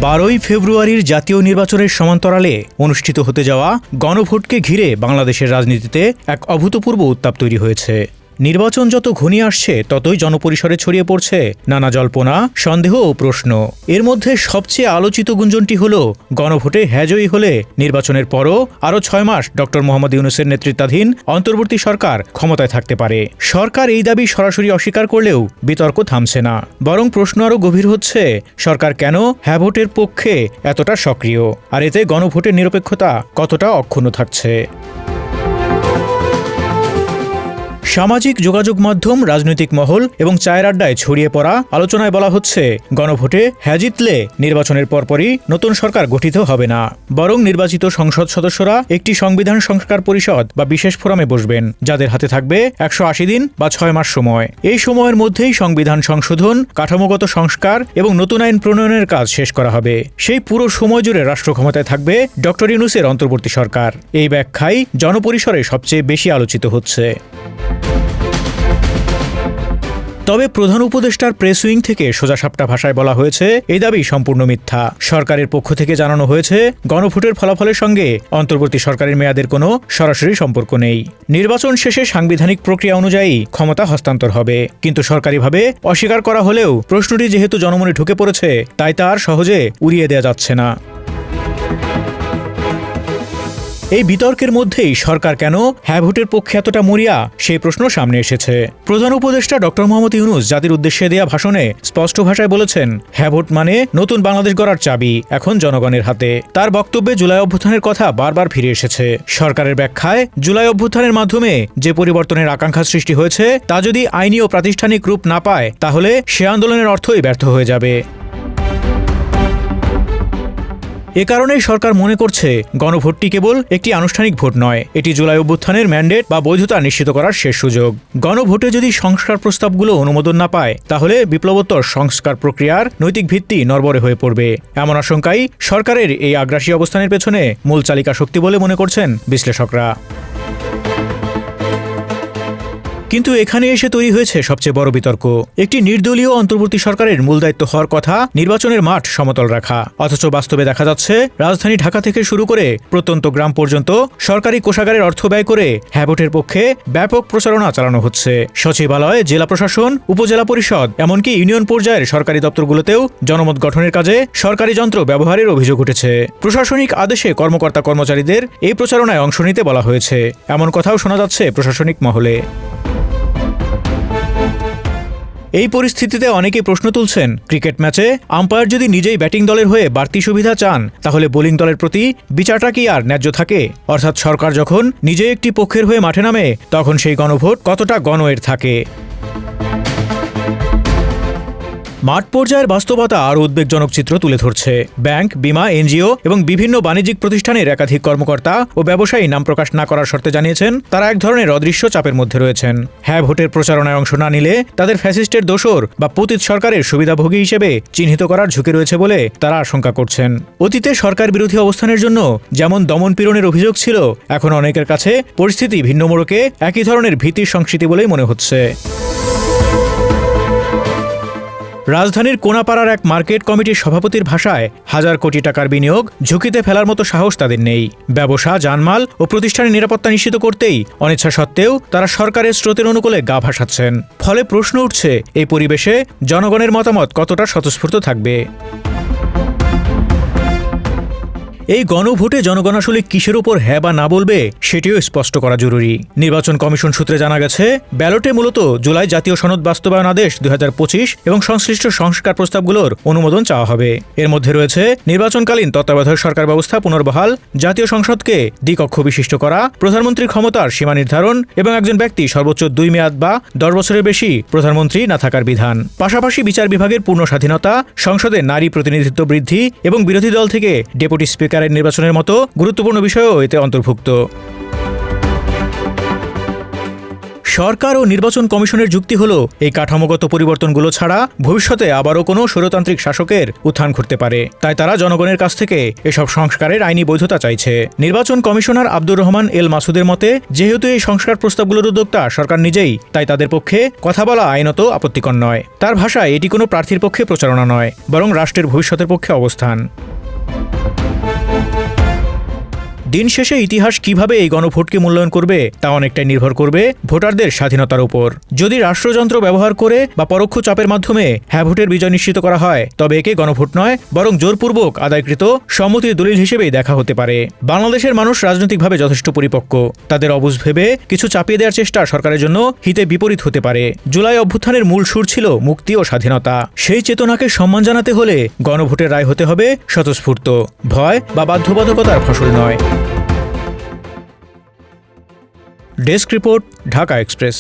12ই ফেব্রুয়ারির জাতীয় নির্বাচনের সমান্তরালে অনুষ্ঠিত হতে যাওয়া গণভোটকে ঘিরে বাংলাদেশের রাজনীতিতে এক অভূতপূর্ব উত্তাপ তৈরি হয়েছে। নির্বাচন যত ঘনিয়ে আসছে ততই জনপরিসরে ছড়িয়ে পড়ছে নানা জল্পনা, সন্দেহ ও প্রশ্ন। এর মধ্যে সবচেয়ে আলোচিত গুঞ্জনটি হল গণভোটে হ্যাজয়ী হলে নির্বাচনের পরও আরও 6 মাস ডক্টর মোহাম্মদ ইউনূসের নেতৃত্বাধীন অন্তর্বর্তী সরকার ক্ষমতায় থাকতে পারে। সরকার এই দাবি সরাসরি অস্বীকার করলেও বিতর্ক থামছে না, বরং প্রশ্ন আরও গভীর হচ্ছে, সরকার কেন হ্যাঁ ভোটের পক্ষে এতটা সক্রিয়, আর এতে গণভোটের নিরপেক্ষতা কতটা অক্ষুণ্ণ থাকছে। সামাজিক যোগাযোগ মাধ্যম, রাজনৈতিক মহল এবং চায়ের আড্ডায় ছড়িয়ে পড়া আলোচনায় বলা হচ্ছে, গণভোটে হ্যাঁ জিতলে নির্বাচনের পরপরই নতুন সরকার গঠিত হবে না, বরং নির্বাচিত সংসদ সদস্যরা একটি সংবিধান সংস্কার পরিষদ বা বিশেষ ফোরামে বসবেন, যাদের হাতে থাকবে 180 দিন বা 6 মাস সময়। এই সময়ের মধ্যেই সংবিধান সংশোধন, কাঠামোগত সংস্কার এবং নতুন আইন প্রণয়নের কাজ শেষ করা হবে। সেই পুরো সময় জুড়ে রাষ্ট্র ক্ষমতায় থাকবে ডক্টর ইউনূসের অন্তর্বর্তী সরকার। এই ব্যাখ্যাই জনপরিসরে সবচেয়ে বেশি আলোচিত হচ্ছে। তবে প্রধান উপদেষ্টার প্রেস উইং থেকে সোজাসাপটা ভাষায় বলা হয়েছে, এই দাবি সম্পূর্ণ মিথ্যা। সরকারের পক্ষ থেকে জানানো হয়েছে, গণভোটের ফলাফলের সঙ্গে অন্তর্বর্তী সরকারের মেয়াদের কোনো সরাসরি সম্পর্ক নেই। নির্বাচন শেষে সাংবিধানিক প্রক্রিয়া অনুযায়ী ক্ষমতা হস্তান্তর হবে, কিন্তু সরকারিভাবে অস্বীকার করা হলেও প্রশ্নটি যেহেতু জনমনে ঢুকে পড়েছে, তাই তা আর সহজে উড়িয়ে দেওয়া যাচ্ছে না। এই বিতর্কের মধ্যেই সরকার কেন হ্যাঁ ভোটের পক্ষে এতটা মরিয়া, সেই প্রশ্ন সামনে এসেছে। প্রধান উপদেষ্টা ডক্টর মোহাম্মদ ইউনূস জাতির উদ্দেশ্যে দেয়া ভাষণে স্পষ্ট ভাষায় বলেছেন, হ্যাঁ ভোট মানে নতুন বাংলাদেশ গড়ার চাবি এখন জনগণের হাতে। তার বক্তব্যে জুলাই অভ্যুত্থানের কথা বারবার ফিরে এসেছে। সরকারের ব্যাখ্যায়, জুলাই অভ্যুত্থানের মাধ্যমে যে পরিবর্তনের আকাঙ্ক্ষা সৃষ্টি হয়েছে তা যদি আইনি ও প্রাতিষ্ঠানিক রূপ না পায়, তাহলে সে আন্দোলনের অর্থই ব্যর্থ হয়ে যাবে। এ কারণেই সরকার মনে করছে, গণভোটটি কেবল একটি আনুষ্ঠানিক ভোট নয়, এটি জুলাই অভ্যুত্থানের ম্যান্ডেট বা বৈধতা নিশ্চিত করার শেষ সুযোগ। গণভোটে যদি সংস্কার প্রস্তাবগুলো অনুমোদন না পায়, তাহলে বিপ্লবোত্তর সংস্কার প্রক্রিয়ার নৈতিক ভিত্তি নড়বড়ে হয়ে পড়বে। এমন আশঙ্কাই সরকারের এই আগ্রাসী অবস্থানের পেছনে মূল চালিকা শক্তি বলে মনে করছেন বিশ্লেষকরা। কিন্তু এখানে এসে তৈরি হয়েছে সবচেয়ে বড় বিতর্ক। একটি নির্দলীয় অন্তর্বর্তী সরকারের মূল দায়িত্ব হওয়ার কথা নির্বাচনের মাঠ সমতল রাখা, অথচ বাস্তবে দেখা যাচ্ছে রাজধানী ঢাকা থেকে শুরু করে প্রত্যন্ত গ্রাম পর্যন্ত সরকারি কোষাগারের অর্থ ব্যয় করে হ্যাঁ ভোটের পক্ষে ব্যাপক প্রচারণা চালানো হচ্ছে। সচিবালয়, জেলা প্রশাসন, উপজেলা পরিষদ, এমনকি ইউনিয়ন পর্যায়ের সরকারি দপ্তরগুলোতেও জনমত গঠনের কাজে সরকারি যন্ত্র ব্যবহারের অভিযোগ উঠেছে। প্রশাসনিক আদেশে কর্মকর্তা কর্মচারীদের এই প্রচারণায় অংশ নিতে বলা হয়েছে, এমন কথাও শোনা যাচ্ছে প্রশাসনিক মহলে। এই পরিস্থিতিতে অনেকেই প্রশ্ন তুলছেন, ক্রিকেট ম্যাচে আম্পায়ার যদি নিজেই ব্যাটিং দলের হয়ে বাড়তি সুবিধা চান, তাহলে বোলিং দলের প্রতি বিচারটা কি আর ন্যায্য থাকে? অর্থাৎ সরকার যখন নিজেই একটি পক্ষের হয়ে মাঠে নামে, তখন সেই গণভোট কতটা গণএর থাকে? মাঠ পর্যায়ের বাস্তবতা আরও উদ্বেগজনক চিত্র তুলে ধরছে। ব্যাংক, বিমা, এনজিও এবং বিভিন্ন বাণিজ্যিক প্রতিষ্ঠানের একাধিক কর্মকর্তা ও ব্যবসায়ী নাম প্রকাশ না করার শর্তে জানিয়েছেন, তারা এক ধরনের অদৃশ্য চাপের মধ্যে রয়েছেন। হ্যাঁ ভোটের প্রচারণায় অংশ না নিলে তাদের ফ্যাসিস্টের দোসর বা পতিত সরকারের সুবিধাভোগী হিসেবে চিহ্নিত করার ঝুঁকি রয়েছে বলে তারা আশঙ্কা করছেন। অতীতে সরকার বিরোধী অবস্থানের জন্য যেমন দমন পীড়নের অভিযোগ ছিল, এখন অনেকের কাছে পরিস্থিতি ভিন্ন মোড়কে একই ধরনের ভীতির সংস্কৃতি বলেই মনে হচ্ছে। রাজধানীর কোনাপাড়ার এক মার্কেট কমিটির সভাপতির ভাষায়, 1000 কোটি টাকার বিনিয়োগ ঝুঁকিতে ফেলার মতো সাহস তাদের নেই। ব্যবসা, জানমাল ও প্রতিষ্ঠানের নিরাপত্তা নিশ্চিত করতেই অনিচ্ছা সত্ত্বেও তারা সরকারের স্রোতের অনুকূলে গা ভাসাচ্ছেন। ফলে প্রশ্ন উঠছে, এই পরিবেশে জনগণের মতামত কতটা স্বতঃস্ফূর্ত থাকবে? এই গণভোটে জনগণ আসলে কিসের উপর হ্যাঁ বা না বলবে, সেটিও স্পষ্ট করা জরুরি। নির্বাচন কমিশন সূত্রে জানা গেছে, ব্যালটে মূলত জুলাই জাতীয় সনদ বাস্তবায়ন আদেশ 2025 এবং সংশ্লিষ্ট সংস্কার প্রস্তাবগুলোর অনুমোদন চাওয়া হবে। এর মধ্যে রয়েছে নির্বাচনকালীন তত্ত্বাবধায়ক সরকার ব্যবস্থা পুনর্বহাল, জাতীয় সংসদকে দ্বিকক্ষ বিশিষ্ট করা, প্রধানমন্ত্রীর ক্ষমতার সীমা নির্ধারণ এবং একজন ব্যক্তি সর্বোচ্চ 2 মেয়াদ বা 10 বছরের বেশি প্রধানমন্ত্রী না থাকার বিধান। পাশাপাশি বিচার বিভাগের পূর্ণ স্বাধীনতা, সংসদে নারী প্রতিনিধিত্ব বৃদ্ধি এবং বিরোধী দল থেকে ডেপুটি স্পিকার নির্বাচনের মতো গুরুত্বপূর্ণ বিষয়ও এতে অন্তর্ভুক্ত। সরকার ও নির্বাচন কমিশনের যুক্তি হল এই কাঠামোগত পরিবর্তনগুলো ছাড়া ভবিষ্যতে আবারও কোনো স্বৈরতান্ত্রিক শাসকের উত্থান ঘটতে পারে, তাই তারা জনগণের কাছ থেকে এসব সংস্কারের আইনি বৈধতা চাইছে। নির্বাচন কমিশনার আব্দুর রহমান এল মাসুদের মতে, যেহেতু এই সংস্কার প্রস্তাবগুলোর উদ্যোক্তা সরকার নিজেই, তাই তাদের পক্ষে কথা বলা আইনত আপত্তিকর নয়। তার ভাষায় এটি কোনো প্রার্থীর পক্ষে প্রচারণা নয়, বরং রাষ্ট্রের ভবিষ্যতের পক্ষে অবস্থান। দিন শেষে ইতিহাস কিভাবে এই গণভোটকে মূল্যায়ন করবে তা অনেকটাই নির্ভর করবে ভোটারদের স্বাধীনতার উপর। যদি রাষ্ট্রযন্ত্র ব্যবহার করে বা পরোক্ষ চাপের মাধ্যমে হ্যাঁ ভোটের বিজয় নিশ্চিত করা হয়, তবে একে গণভোট নয় বরং জোরপূর্বক আদায়কৃত সম্মতির দলিল হিসেবেই দেখা হতে পারে। বাংলাদেশের মানুষ রাজনৈতিকভাবে যথেষ্ট পরিপক্ক। তাদের অবুঝ ভেবে কিছু চাপিয়ে দেওয়ার চেষ্টা সরকারের জন্য হিতে বিপরীত হতে পারে। জুলাই অভ্যুত্থানের মূল সুর ছিল মুক্তি ও স্বাধীনতা। সেই চেতনাকে সম্মান জানাতে হলে গণভোটের রায় হতে হবে স্বতঃস্ফূর্ত, ভয় বা বাধ্যবাধকতার ফসল নয়। Desk report, Dhaka express.